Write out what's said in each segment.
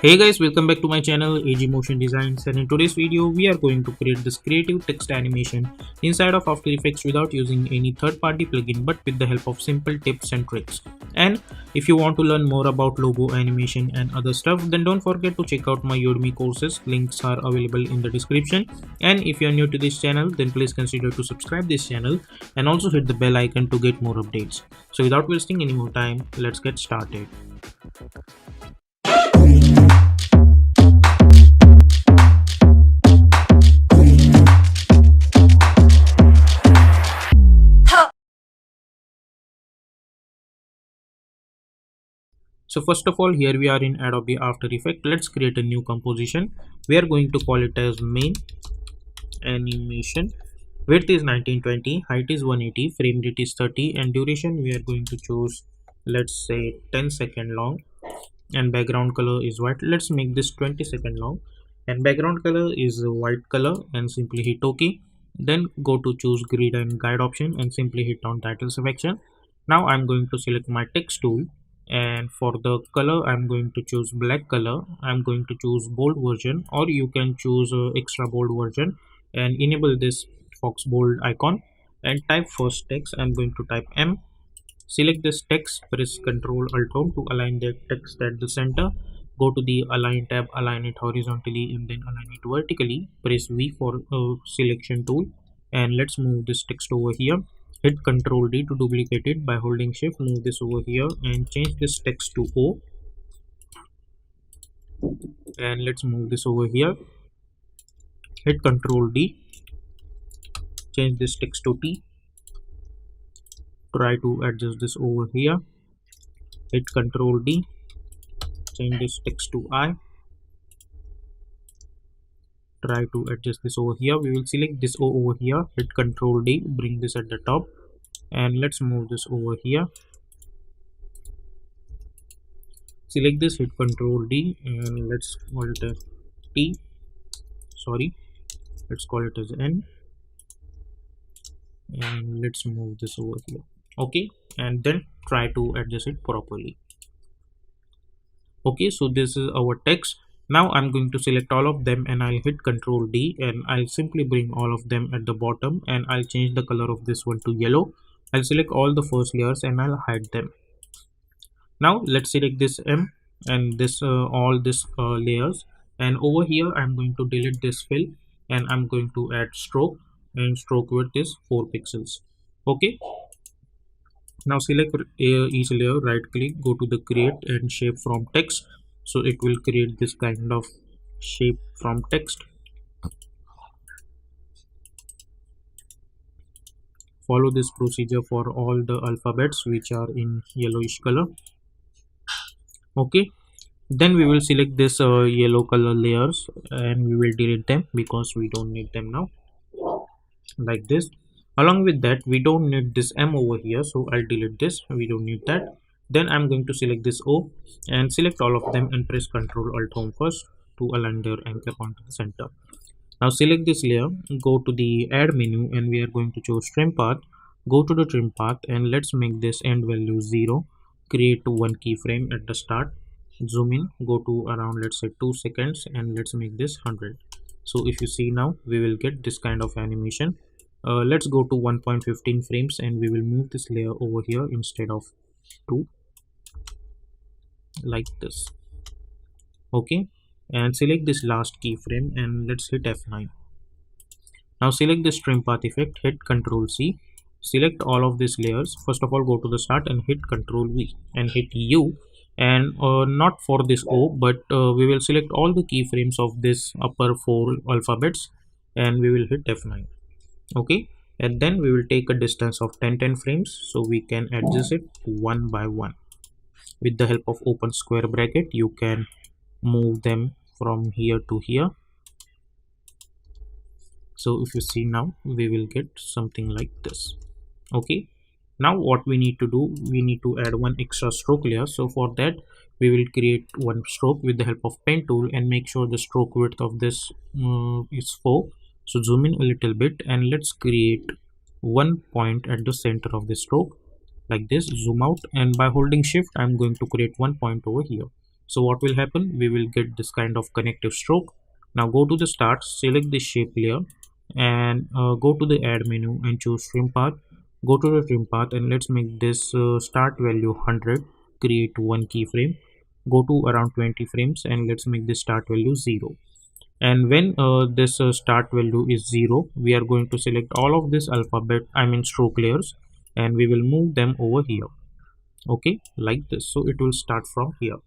Hey guys, welcome back to my channel AG Motion Designs, and in today's video we are going to create this creative text animation inside of After Effects without using any third-party plugin but with the help of simple tips and tricks. And if you want to learn more about logo animation and other stuff, then don't forget to check out my Udemy courses. Links are available in the description. And if you are new to this channel, then please consider to subscribe this channel and also hit the bell icon to get more updates. So without wasting any more time, let's get started. So first of all, here we are in Adobe After Effects. Let's create a new composition. We are going to call it as main animation. Width is 1920, height is 180, frame rate is 30, and duration we are going to choose, let's say 10-second long, and background color is white. Let's make this 20-second long, and background color is white color, and simply hit OK. Then go to choose grid and guide option and simply hit on title selection. Now I'm going to select my text tool, and for the color I'm going to choose black color. I'm going to choose bold version, or you can choose extra bold version, and enable this fox bold icon and type first text. I'm going to type M. Select this text, press Ctrl Alt Home to align the text at the center. Go to the align tab, align it horizontally and then align it vertically. Press V for selection tool, and let's move this text over here. Hit Ctrl D to duplicate it. By holding shift, move this over here and change this text to O, and let's move this over here. Hit Ctrl D, change this text to T. Try to adjust this over here. Hit Ctrl D, change this text to I. Try to adjust this over here. We will select this O over here. Hit Ctrl D, bring this at the top, and let's move this over here. Select this, hit Ctrl D, and let's call it as T. Sorry, let's call it as N, and let's move this over here. Okay, and then try to adjust it properly. Okay, so this is our text. Now I'm going to select all of them and I'll hit Ctrl D, and I'll simply bring all of them at the bottom, and I'll change the color of this one to yellow. I'll select all the first layers and I'll hide them. Now let's select this M and this all this layers, and over here I'm going to delete this fill and I'm going to add stroke, and stroke width is 4 pixels. Okay, now select each layer, right click, go to the create and shape from text. So it will create this kind of shape from text. Follow this procedure for all the alphabets which are in yellowish color. Okay, then we will select this yellow color layers and we will delete them because we don't need them now, like this. Along with that, we don't need this M over here, so I'll delete this. We don't need that. Then I'm going to select this O and select all of them and press Ctrl Alt Home first to align their anchor point to the center. Now select this layer, go to the add menu, and we are going to choose trim path. Go to the trim path and let's make this end value 0. Create one keyframe at the start. Zoom in, go to around, let's say 2 seconds, and let's make this 100. So if you see now, we will get this kind of animation. Let's go to 1.15 frames and we will move this layer over here instead of 2, like this. Okay, and select this last keyframe and let's hit F9. Now select this trim path effect, hit Ctrl C, select all of these layers. First of all, go to the start and hit Ctrl V and hit U, and not for this O, but we will select all the keyframes of this upper 4 alphabets and we will hit F9. Okay, and then we will take a distance of 10 frames so we can adjust it one by one. With the help of open square bracket, you can move them from here to here. So if you see now, we will get something like this. Okay, now what we need to do, we need to add one extra stroke layer. So for that, we will create one stroke with the help of pen tool and make sure the stroke width of this is 4. So zoom in a little bit and let's create one point at the center of the stroke, like this. Zoom out, and by holding shift I'm going to create one point over here. So what will happen, we will get this kind of connective stroke. Now go to the start, select the shape layer, and go to the add menu and choose trim path. Go to the trim path and let's make this start value 100. Create one keyframe, go to around 20 frames and let's make the start value 0. And when this start value is 0, we are going to select all of this alphabet, I mean stroke layers, and we will move them over here. Okay, like this. So it will start from here.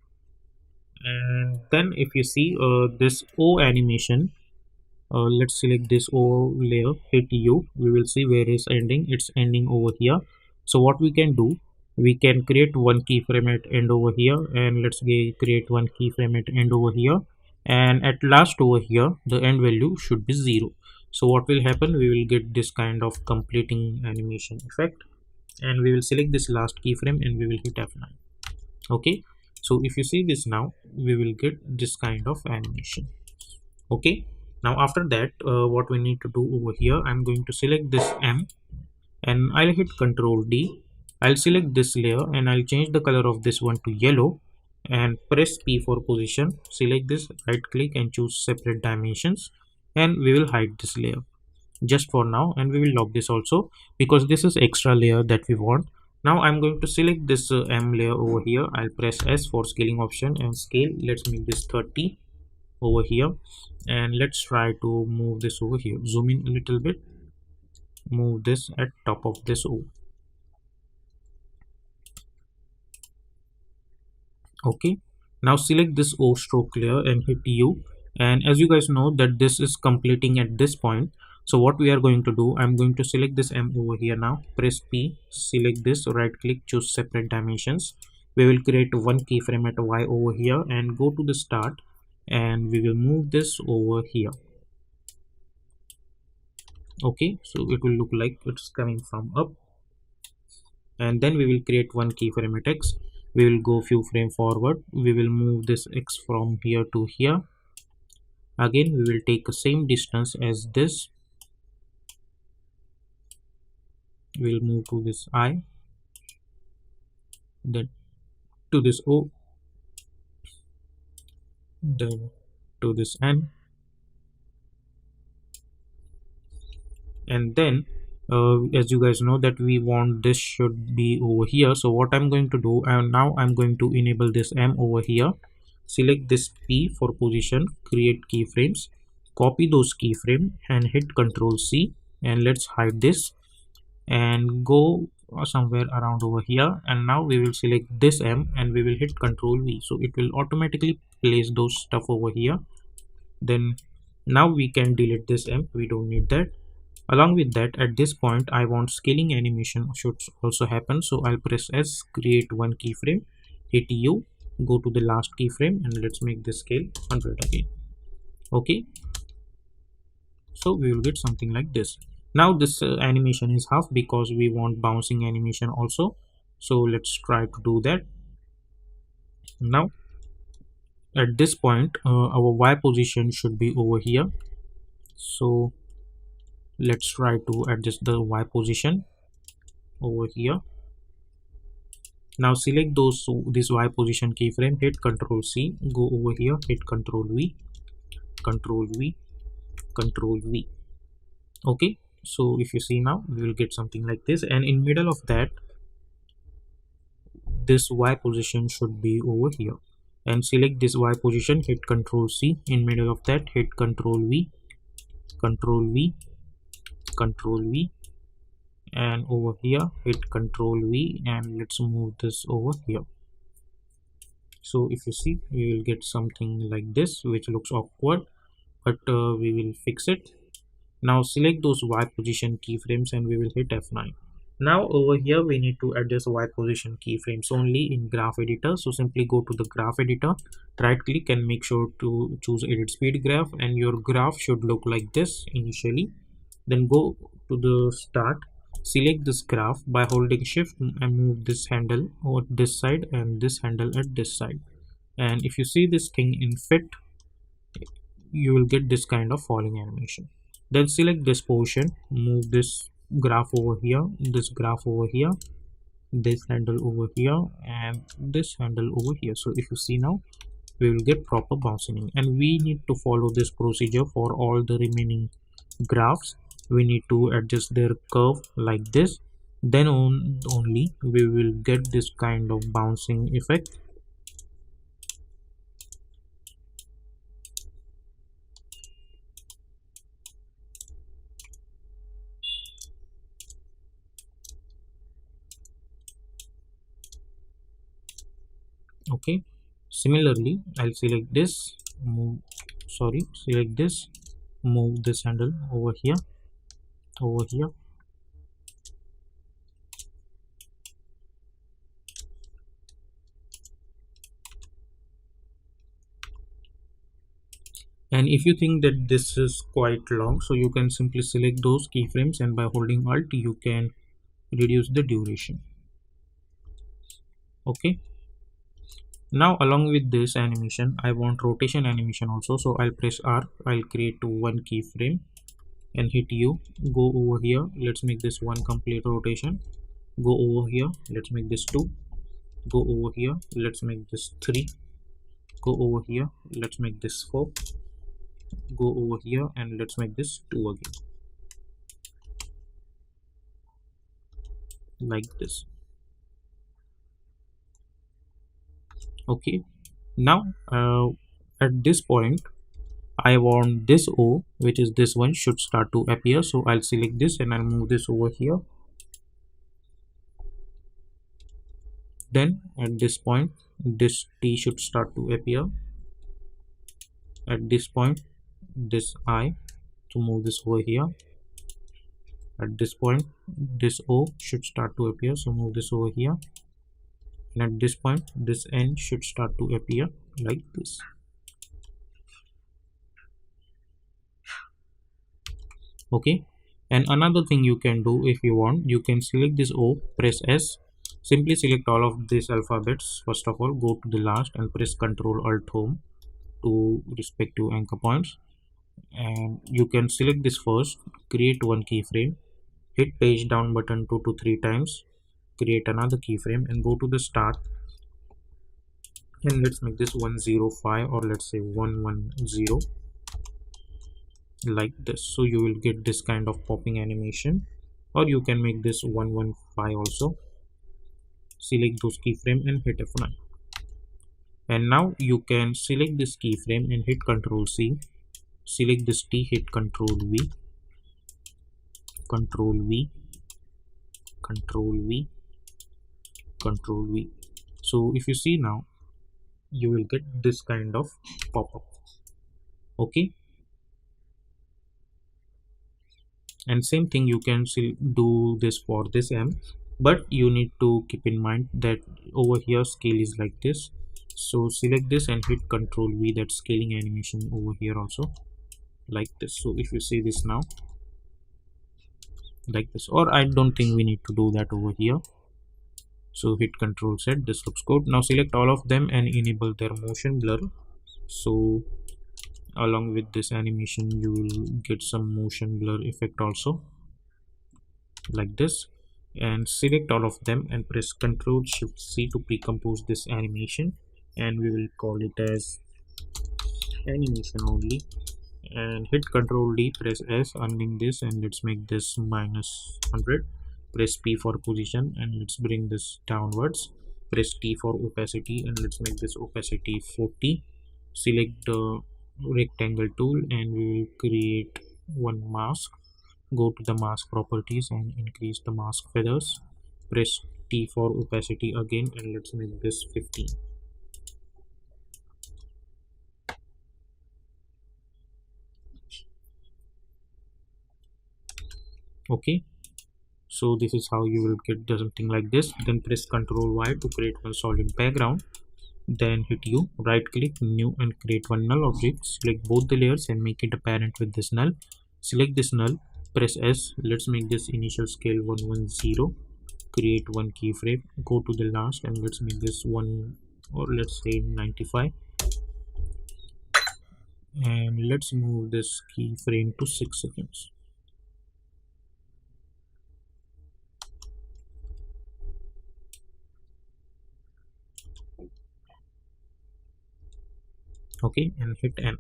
And then if you see this O animation, let's select this O layer, hit U, we will see where it's ending. It's ending over here. So what we can do, we can create one keyframe at end over here, and let's create one keyframe at end over here, and at last over here the end value should be 0. So what will happen, we will get this kind of completing animation effect, and we will select this last keyframe and we will hit F9. Okay, so if you see this now, we will get this kind of animation. Okay, now after that what we need to do over here, I'm going to select this M and I'll hit Ctrl D. I'll select this layer and I'll change the color of this one to yellow and press P for position. Select this, right click and choose separate dimensions, and we will hide this layer just for now, and we will lock this also because this is extra layer that we want. Now I'm going to select this M layer over here. I'll press S for scaling option and scale. Let's make this 30 over here, and let's try to move this over here. Zoom in a little bit, move this at top of this O. Okay, now select this O stroke layer and hit U, and as you guys know that this is completing at this point. So what we are going to do, I'm going to select this M over here. Now press P, select this, right click, choose separate dimensions. We will create one keyframe at Y over here and go to the start, and we will move this over here. Okay, so it will look like it's coming from up, and then we will create one keyframe at X. We will go few frame forward, we will move this X from here to here. Again we will take the same distance as this, we will move to this I, then to this O, then to this N, and then as you guys know that we want this should be over here. So what I'm going to do, and now I'm going to enable this M over here. Select this P for position, create keyframes, copy those keyframe and hit Ctrl C, and let's hide this and go somewhere around over here. And now we will select this M and we will hit Ctrl V, so it will automatically place those stuff over here. Then now we can delete this M, we don't need that. Along with that, at this point I want scaling animation should also happen, so I'll press S, create one keyframe, hit U, go to the last keyframe and let's make this scale 100 again. Okay, so we will get something like this. Now this animation is half because we want bouncing animation also, so let's try to do that. Now at this point our Y position should be over here, so let's try to adjust the Y position over here. Now select this Y position keyframe, hit Ctrl C, go over here, hit Ctrl V, Ctrl V, Ctrl V. Okay, so if you see now, we will get something like this, and in middle of that this Y position should be over here, and select this Y position, hit Ctrl C, in middle of that hit Ctrl V, Ctrl V, Ctrl V, and over here hit Ctrl V, and let's move this over here. So if you see, we will get something like this which looks awkward, but we will fix it. Now select those Y position keyframes and we will hit F9. Now over here we need to adjust Y position keyframes only in graph editor, so simply go to the graph editor, right click and make sure to choose edit speed graph, and your graph should look like this initially. Then go to the start, select this graph by holding shift and move this handle over this side and this handle at this side, and if you see this thing in fit, you will get this kind of falling animation. Then select this portion, move this graph over here, this graph over here, this handle over here, and this handle over here. So if you see now, we will get proper bouncing, and we need to follow this procedure for all the remaining graphs. We need to adjust their curve like this, then only we will get this kind of bouncing effect. Okay, similarly I'll select this, move, sorry, select this, move this handle over here, over here, and if you think that this is quite long, so you can simply select those keyframes, and by holding alt you can reduce the duration. Okay, now along with this animation I want rotation animation also, so I'll press R, I'll create one keyframe and hit U, go over here, let's make this one complete rotation, go over here, let's make this 2, go over here, let's make this 3, go over here, let's make this 4, go over here and let's make this 2 again, like this. Okay, now at this point I want this O, which is this one, should start to appear, so I'll select this and I'll move this over here. Then at this point this T should start to appear. At this point this I, to move this over here. At this point this O should start to appear, so move this over here, and at this point this N should start to appear like this. Okay, and another thing you can do, if you want, you can select this O, press S, simply select all of these alphabets. First of all, go to the last and press Ctrl Alt Home to respective anchor points, and you can select this first, create one keyframe, hit page down button 2 to 3 times, create another keyframe and go to the start, and let's make this 105 or let's say 110, like this. So you will get this kind of popping animation, or you can make this 115 also. Select those keyframe and hit F9, and now you can select this keyframe and hit Ctrl C, select this T, hit Ctrl V, Ctrl V, Ctrl V, Ctrl V. So if you see now, you will get this kind of pop-up. Okay, and same thing you can do this for this M, but you need to keep in mind that over here scale is like this, so select this and hit Ctrl V, that scaling animation over here also, like this. So if you see this now, like this, or I don't think we need to do that over here, so hit Ctrl Z, this looks good. Now select all of them and enable their motion blur, so along with this animation you will get some motion blur effect also, like this. And select all of them and press Ctrl Shift C to pre-compose this animation, and we will call it as animation only, and hit Ctrl D, press S, unlink this, and let's make this -100, press P for position and let's bring this downwards, press T for opacity and let's make this opacity 40. Select the rectangle tool and we will create one mask. Go to the mask properties and increase the mask feathers, press T for opacity again and let's make this 15. Okay, so this is how you will get something like this. Then press Ctrl Y to create one solid background, then hit U, right click, new, and create one null object. Select both the layers and make it apparent with this null. Select this null, press S, let's make this initial scale 110, create one keyframe, go to the last and let's make this 1, or let's say 95, and let's move this keyframe to 6 seconds. okay, and hit N.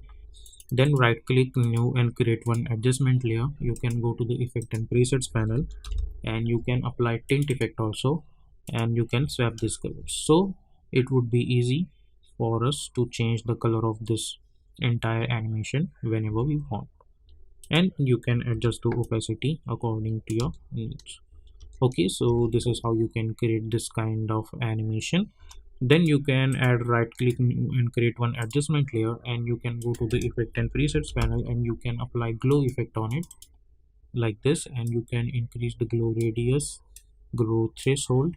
Then right click new and create one adjustment layer. You can go to the effect and presets panel, and you can apply tint effect also, and you can swap this color. So it would be easy for us to change the color of this entire animation whenever we want, and you can adjust the opacity according to your needs. Okay, so this is how you can create this kind of animation. Then you can add right click and create one adjustment layer, and you can go to the effect and presets panel, and you can apply glow effect on it like this, and you can increase the glow radius, glow threshold,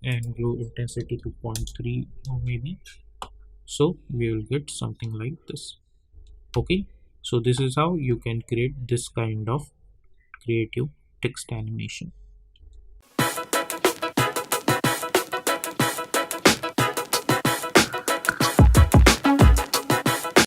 and glow intensity to 0.3 or maybe. So we will get something like this. Okay, so this is how you can create this kind of creative text animation.